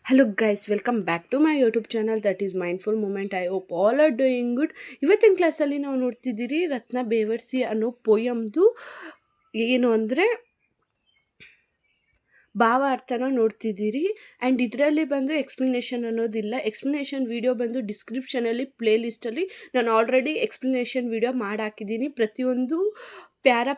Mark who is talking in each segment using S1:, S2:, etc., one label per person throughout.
S1: Hello guys, welcome back to my YouTube channel that is Mindful Moment. I hope all are doing good. ಇವತ್ತಿನ ಕ್ಲಾಸಲ್ಲಿ ನಾವು ನೋಡ್ತಿದ್ದೀರಿ ರತ್ನ ಬೇವರ್ಸಿ ಅನ್ನೋ ಪೋಯಮ್ದು ಏನು ಅಂದರೆ ಭಾವ ಅರ್ಥನ ನೋಡ್ತಿದ್ದೀರಿ. ಆ್ಯಂಡ್ ಇದರಲ್ಲಿ ಬಂದು ಎಕ್ಸ್ಪ್ಲನೇಷನ್ ಅನ್ನೋದಿಲ್ಲ. ಎಕ್ಸ್ಪ್ಲನೇಷನ್ ವಿಡಿಯೋ ಬಂದು ಡಿಸ್ಕ್ರಿಪ್ಷನಲ್ಲಿ ಪ್ಲೇಲಿಸ್ಟಲ್ಲಿ ನಾನು ಆಲ್ರೆಡಿ ಎಕ್ಸ್ಪ್ಲನೇಷನ್ ವಿಡಿಯೋ ಮಾಡಾಕಿದ್ದೀನಿ. ಪ್ರತಿಯೊಂದು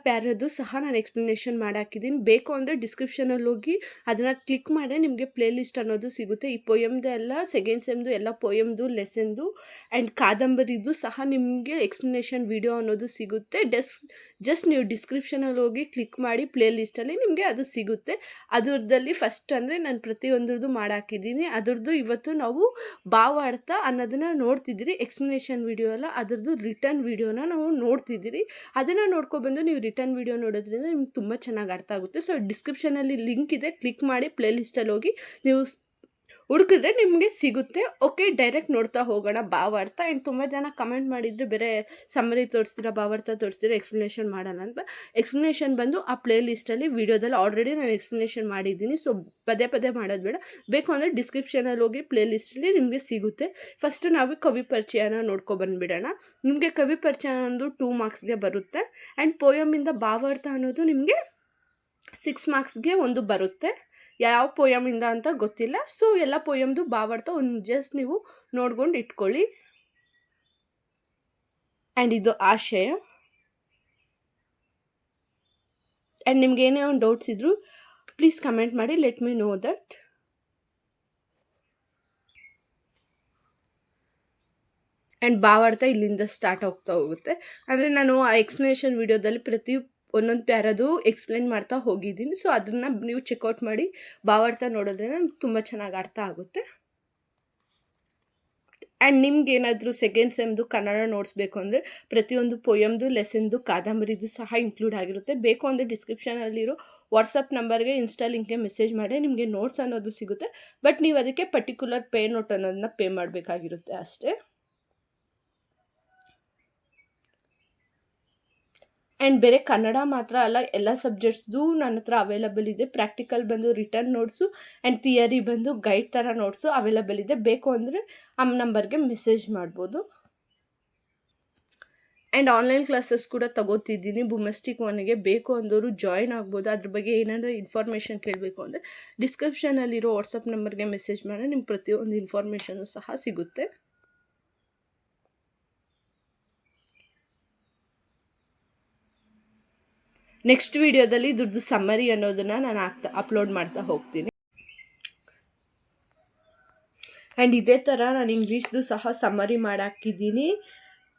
S1: ಪ್ಯಾರದ್ದು ಸಹ ನಾನು ಎಕ್ಸ್ಪ್ಲನೇಷನ್ ಮಾಡಾಕಿದ್ದೀನಿ. ಬೇಕು ಅಂದರೆ ಡಿಸ್ಕ್ರಿಪ್ಷನಲ್ಲಿ ಹೋಗಿ ಅದನ್ನು ಕ್ಲಿಕ್ ಮಾಡಿ ನಿಮಗೆ ಪ್ಲೇಲಿಸ್ಟ್ ಅನ್ನೋದು ಸಿಗುತ್ತೆ. ಈ ಪೊಯಮ್ದು ಎಲ್ಲ ಸೆಕೆಂಡ್ ಸೆಮ್ದು ಎಲ್ಲ ಪೊಯಮ್ದು ಲೆಸನ್ದು ಆ್ಯಂಡ್ ಕಾದಂಬರಿದು ಸಹ ನಿಮಗೆ ಎಕ್ಸ್ಪ್ಲನೇಷನ್ ವಿಡಿಯೋ ಅನ್ನೋದು ಸಿಗುತ್ತೆ. ಜಸ್ಟ್ ನೀವು ಡಿಸ್ಕ್ರಿಪ್ಷನಲ್ಲಿ ಹೋಗಿ ಕ್ಲಿಕ್ ಮಾಡಿ ಪ್ಲೇಲಿಸ್ಟಲ್ಲಿ ನಿಮಗೆ ಅದು ಸಿಗುತ್ತೆ. ಅದರದಲ್ಲಿ ಫಸ್ಟ್ ಅಂದರೆ ನಾನು ಪ್ರತಿಯೊಂದ್ರದ್ದು ಮಾಡಾಕಿದ್ದೀನಿ. ಅದರದ್ದು ಇವತ್ತು ನಾವು ಭಾವಾರ್ಥ ಅನ್ನೋದನ್ನು ನೋಡ್ತಿದ್ದೀರಿ. ಎಕ್ಸ್ಪ್ಲನೇಷನ್ ವಿಡಿಯೋ ಅಲ್ಲ, ಅದರದ್ದು ರಿಟರ್ನ್ ವಿಡಿಯೋನ ನಾವು ನೋಡ್ತಿದ್ದೀರಿ. ಅದನ್ನು ನೋಡ್ಕೊಬಂದು ನೀವು ರಿಟರ್ನ್ ವಿಡಿಯೋ ನೋಡೋದ್ರಿಂದ ನಿಮ್ಗೆ ತುಂಬ ಚೆನ್ನಾಗಿ ಅರ್ಥ ಆಗುತ್ತೆ. ಸೊ ಡಿಸ್ಕ್ರಿಪ್ಷನಲ್ಲಿ ಲಿಂಕ್ ಇದೆ, ಕ್ಲಿಕ್ ಮಾಡಿ ಪ್ಲೇಲಿಸ್ಟಲ್ಲಿ ಹೋಗಿ ನೀವು ಹುಡುಕಿದ್ರೆ ನಿಮಗೆ ಸಿಗುತ್ತೆ. ಓಕೆ, ಡೈರೆಕ್ಟ್ ನೋಡ್ತಾ ಹೋಗೋಣ ಭಾವಾರ್ಥ. ಆ್ಯಂಡ್ ತುಂಬ ಜನ ಕಮೆಂಟ್ ಮಾಡಿದರೆ ಬೇರೆ ಸಮ್ಮರಿ ತೋರಿಸ್ತೀರಾ, ಭಾವಾರ್ಥ ತೋರಿಸ್ತೀರಾ, ಎಕ್ಸ್ಪ್ಲನೇಷನ್ ಮಾಡೋಣ ಅಂತ. ಎಕ್ಸ್ಪ್ಲನೇಷನ್ ಬಂದು ಆ ಪ್ಲೇಲಿಸ್ಟಲ್ಲಿ ವಿಡಿಯೋದಲ್ಲಿ ಆಲ್ರೆಡಿ ನಾನು ಎಕ್ಸ್ಪ್ಲನೇಷನ್ ಮಾಡಿದ್ದೀನಿ. ಸೊ ಪದೇ ಮಾಡೋದು ಬೇಡ. ಬೇಕು ಅಂದರೆ ಡಿಸ್ಕ್ರಿಪ್ಷನಲ್ಲಿ ಹೋಗಿ ಪ್ಲೇಲಿಸ್ಟಲ್ಲಿ ನಿಮಗೆ ಸಿಗುತ್ತೆ. ಫಸ್ಟ್ ನಾವು ಕವಿ ಪರಿಚಯನ ಬಂದುಬಿಡೋಣ. ನಿಮಗೆ ಕವಿ ಪರಿಚಯ ಅನ್ನೋದು 2 ಮಾರ್ಕ್ಸ್ಗೆ ಬರುತ್ತೆ. ಆ್ಯಂಡ್ ಪೋಯಮಿಂದ ಭಾವಾರ್ಥ ಅನ್ನೋದು ನಿಮಗೆ 6 ಮಾರ್ಕ್ಸ್ಗೆ ಒಂದು ಬರುತ್ತೆ. ಯಾವ ಪೋಯಮಿಂದ ಅಂತ ಗೊತ್ತಿಲ್ಲ. ಸೊ ಎಲ್ಲ ಪೋಯಮ್ದು ಭಾವಾರ್ಥ ಒಂದು ಜಸ್ಟ್ ನೀವು ನೋಡ್ಕೊಂಡು ಇಟ್ಕೊಳ್ಳಿ. ಆ್ಯಂಡ್ ಇದು ಆಶಯ. ಆ್ಯಂಡ್ ನಿಮ್ಗೆ ಏನೇ ಒಂದು ಡೌಟ್ಸ್ ಇದ್ದರೂ ಪ್ಲೀಸ್ ಕಮೆಂಟ್ ಮಾಡಿ, let me know that. And ಭಾವಾರ್ಥ ಇಲ್ಲಿಂದ ಸ್ಟಾರ್ಟ್ ಆಗ್ತಾ ಹೋಗುತ್ತೆ. ಅಂದರೆ ನಾನು ಆ ಎಕ್ಸ್ಪ್ಲನೇಷನ್ ವಿಡಿಯೋದಲ್ಲಿ ಒಂದೊಂದು ಪ್ಯಾರದು ಎಕ್ಸ್ಪ್ಲೇನ್ ಮಾಡ್ತಾ ಹೋಗಿದ್ದೀನಿ. ಸೊ ಅದನ್ನು ನೀವು ಚೆಕ್ಔಟ್ ಮಾಡಿ ಭಾವಾರ್ಥ ನೋಡೋದ್ರಿಂದ ತುಂಬ ಚೆನ್ನಾಗಿ ಅರ್ಥ ಆಗುತ್ತೆ. ಆ್ಯಂಡ್ ನಿಮ್ಗೆ ಏನಾದರೂ ಸೆಕೆಂಡ್ ಸೆಮ್ದು ಕನ್ನಡ ನೋಟ್ಸ್ ಅಂದರೆ ಪ್ರತಿಯೊಂದು ಪೊಯಮ್ದು ಲೆಸನ್ದು ಕಾದಂಬರಿದು ಸಹ ಇನ್ಕ್ಲೂಡ್ ಆಗಿರುತ್ತೆ. ಬೇಕು ಅಂದರೆ ಡಿಸ್ಕ್ರಿಪ್ಷನಲ್ಲಿರೋ ವಾಟ್ಸಪ್ ನಂಬರ್ಗೆ ಇನ್ಸ್ಟಾ ಲಿಂಕ್ಗೆ ಮೆಸೇಜ್ ಮಾಡಿ ನಿಮಗೆ ನೋಟ್ಸ್ ಅನ್ನೋದು ಸಿಗುತ್ತೆ. ಬಟ್ ನೀವು ಅದಕ್ಕೆ ಪರ್ಟಿಕ್ಯುಲರ್ ಪೇ ನೋಟ್ ಅನ್ನೋದನ್ನ ಪೇ ಮಾಡಬೇಕಾಗಿರುತ್ತೆ ಅಷ್ಟೇ. ಆ್ಯಂಡ್ ಬೇರೆ ಕನ್ನಡ ಮಾತ್ರ ಅಲ್ಲ, ಎಲ್ಲ ಸಬ್ಜೆಕ್ಟ್ಸ್ದು ನನ್ನ ಹತ್ರ ಅವೈಲಬಲ್ ಇದೆ. ಪ್ರಾಕ್ಟಿಕಲ್ ಬಂದು ರಿಟರ್ನ್ ನೋಟ್ಸು ಆ್ಯಂಡ್ ಥಿಯರಿ ಬಂದು ಗೈಡ್ ಥರ ನೋಟ್ಸು ಅವೈಲಬಲ್ ಇದೆ. ಬೇಕು ಅಂದರೆ ಆ ನಂಬರ್ಗೆ ಮೆಸೇಜ್ ಮಾಡ್ಬೋದು. ಆ್ಯಂಡ್ ಆನ್ಲೈನ್ ಕ್ಲಾಸಸ್ ಕೂಡ ತಗೋತಿದ್ದೀನಿ. ಬುಮೆಸ್ಟಿಕ್ 1ಗೆ ಬೇಕು ಅಂದವರು ಜಾಯಿನ್ ಆಗ್ಬೋದು. ಅದ್ರ ಬಗ್ಗೆ ಏನಾದರೂ ಇನ್ಫಾರ್ಮೇಷನ್ ಕೇಳಬೇಕು ಅಂದರೆ ಡಿಸ್ಕ್ರಿಪ್ಷನಲ್ಲಿರೋ ವಾಟ್ಸಪ್ ನಂಬರ್ಗೆ ಮೆಸೇಜ್ ಮಾಡಿ ನಿಮ್ಗೆ ಪ್ರತಿಯೊಂದು ಇನ್ಫಾರ್ಮೇಷನು ಸಹ ಸಿಗುತ್ತೆ. ನೆಕ್ಸ್ಟ್ ವಿಡಿಯೋದಲ್ಲಿ ಇದ್ರದ್ದು ಸಮ್ಮರಿ ಅನ್ನೋದನ್ನು ನಾನು ಅಪ್ಲೋಡ್ ಮಾಡ್ತಾ ಹೋಗ್ತೀನಿ. ಆ್ಯಂಡ್ ಇದೇ ಥರ ನಾನು ಇಂಗ್ಲೀಷ್ದು ಸಹ ಸಮ್ಮರಿ ಮಾಡಾಕಿದ್ದೀನಿ.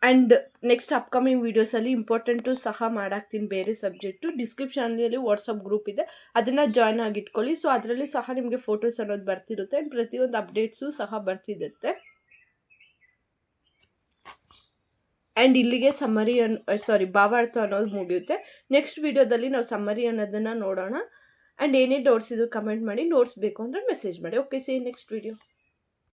S1: ಆ್ಯಂಡ್ ನೆಕ್ಸ್ಟ್ ಅಪ್ಕಮಿಂಗ್ ವೀಡಿಯೋಸಲ್ಲಿ ಇಂಪಾರ್ಟೆಂಟು ಸಹ ಮಾಡಾಕ್ತೀನಿ ಬೇರೆ ಸಬ್ಜೆಕ್ಟು. ಡಿಸ್ಕ್ರಿಪ್ಷನಲ್ಲಿ ವಾಟ್ಸಪ್ ಗ್ರೂಪ್ ಇದೆ, ಅದನ್ನು ಜಾಯ್ನ್ ಆಗಿಟ್ಕೊಳ್ಳಿ. ಸೊ ಅದರಲ್ಲಿ ಸಹ ನಿಮಗೆ ಫೋಟೋಸ್ ಅನ್ನೋದು ಬರ್ತಿರುತ್ತೆ. ಆ್ಯಂಡ್ ಪ್ರತಿಯೊಂದು ಅಪ್ಡೇಟ್ಸು ಸಹ ಬರ್ತಿರುತ್ತೆ. ಆ್ಯಂಡ್ ಇಲ್ಲಿಗೆ ಭಾವಾರ್ಥ ಅನ್ನೋದು ಮುಗಿಯುತ್ತೆ. ನೆಕ್ಸ್ಟ್ ವಿಡಿಯೋದಲ್ಲಿ ನಾವು ಸಮ್ಮರಿ ಅನ್ನೋದನ್ನು ನೋಡೋಣ. ಆ್ಯಂಡ್ ಏನೇ ಡೌಟ್ಸ್ ಇದ್ರು ಕಮೆಂಟ್ ಮಾಡಿ, ನೋಟ್ಸ್ ಬೇಕು ಅಂದರೆ ಮೆಸೇಜ್ ಮಾಡಿ. Okay, C next video.